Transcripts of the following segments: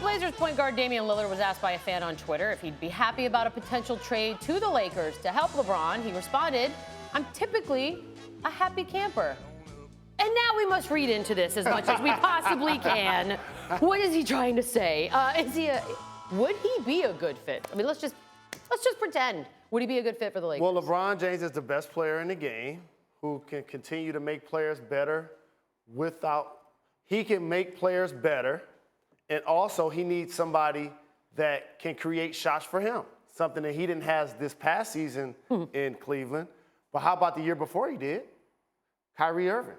Blazers point guard Damian Lillard was asked by a fan on Twitter if he'd be happy about a potential trade to the Lakers to help LeBron. He responded, "I'm typically a happy camper." And now we must read into this as much as we possibly can. What is he trying to say? Would he be a good fit? I mean, let's just pretend. Would he be a good fit for the Lakers? Well, LeBron James is the best player in the game who can continue to make players better he can make players better, and also he needs somebody that can create shots for him, something that he didn't have this past season in Cleveland. But how about the year before he did? Kyrie Irving.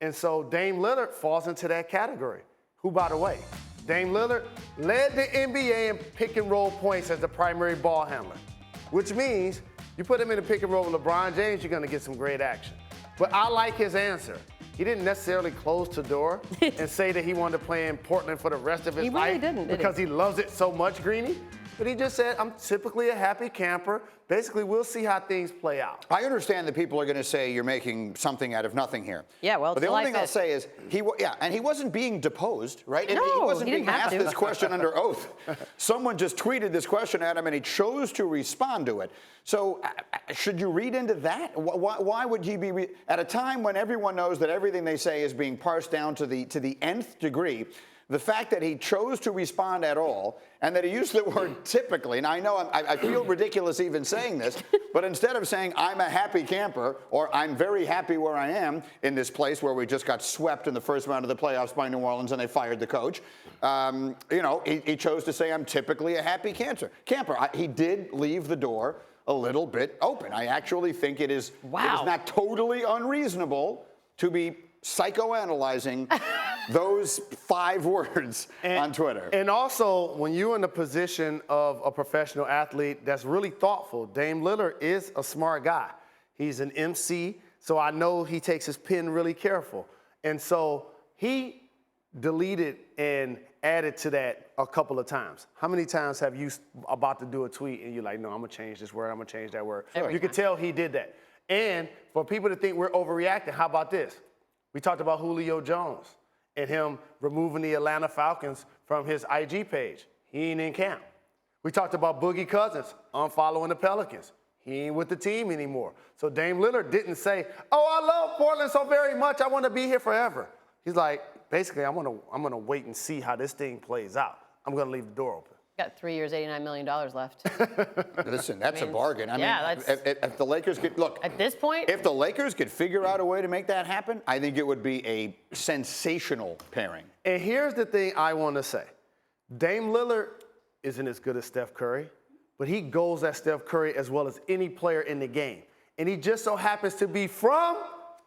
And so Dame Lillard falls into that category. Who, by the way, Dame Lillard led the NBA in pick and roll points as the primary ball handler, which means you put him in a pick and roll with LeBron James, you're going to get some great action. But I like his answer. He didn't necessarily close the door and say that he wanted to play in Portland for the rest of his life because he loves it so much, Greeny. But he just said, "I'm typically a happy camper. Basically, we'll see how things play out." I understand that people are going to say you're making something out of nothing here. Yeah, well, but the only thing I'll say is and he wasn't being deposed, right? No, he wasn't being asked to. this question under oath. Someone just tweeted this question at him, and he chose to respond to it. So should you read into that? Why would he be at a time when everyone knows that everything they say is being parsed down to the nth degree? The fact that he chose to respond at all and that he used the word typically, and I know I feel ridiculous even saying this, but instead of saying I'm a happy camper or I'm very happy where I am in this place where we just got swept in the first round of the playoffs by New Orleans and they fired the coach, he chose to say I'm typically a happy camper. He did leave the door a little bit open. I actually think it is not totally unreasonable to be psychoanalyzing those 5 words on Twitter. And also, when you're in the position of a professional athlete that's really thoughtful, Dame Lillard is a smart guy. He's an MC, so I know he takes his pen really careful. And so he deleted and added to that a couple of times. How many times have you about to do a tweet and you're like, no, I'm going to change this word, I'm going to change that word? You can tell he did that. And for people to think we're overreacting, how about this? We talked about Julio Jones and him removing the Atlanta Falcons from his IG page. He ain't in camp. We talked about Boogie Cousins unfollowing the Pelicans. He ain't with the team anymore. So Dame Lillard didn't say, "Oh, I love Portland so very much, I want to be here forever." He's like, basically, I'm gonna wait and see how this thing plays out. I'm gonna leave the door open. Got 3 years, $89 million left. Listen, that's a bargain. I mean, if the Lakers could look at this point, if the Lakers could figure out a way to make that happen, I think it would be a sensational pairing. And here's the thing I want to say: Dame Lillard isn't as good as Steph Curry, but he goes at Steph Curry as well as any player in the game. And he just so happens to be from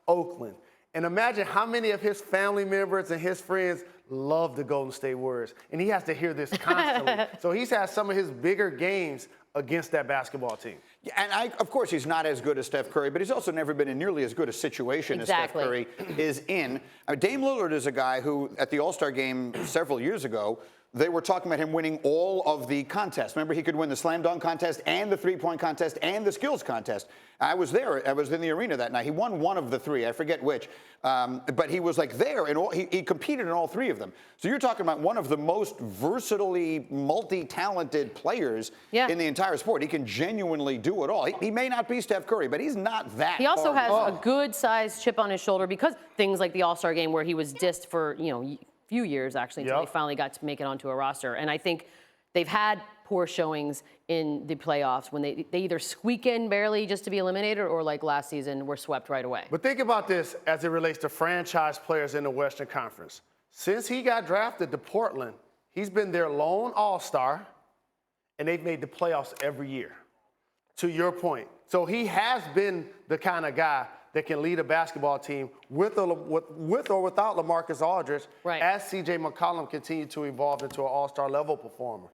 Oakland. And imagine how many of his family members and his friends love the Golden State Warriors. And he has to hear this constantly. So he's had some of his bigger games against that basketball team. Yeah, and of course, he's not as good as Steph Curry, but he's also never been in nearly as good a situation as Steph Curry is in. Dame Lillard is a guy who, at the All-Star game several years ago, they were talking about him winning all of the contests. Remember, he could win the slam dunk contest and the three-point contest and the skills contest. I was there. I was in the arena that night. He won one of the 3. I forget which. But he was like there, and he competed in all 3 of them. So you're talking about one of the most versatily, multi-talented players in the entire sport. He can genuinely do it all. He may not be Steph Curry, but he's not that. He also has a good-sized chip on his shoulder because things like the All-Star game where he was dissed for, few years actually until they finally got to make it onto a roster. And I think they've had poor showings in the playoffs when they either squeak in barely just to be eliminated or like last season were swept right away. But think about this as it relates to franchise players in the Western Conference. Since he got drafted to Portland, he's been their lone all-star, and they've made the playoffs every year, to your point. So he has been the kind of guy that can lead a basketball team with or without LaMarcus Aldridge as C.J. McCollum continued to evolve into an all-star level performer.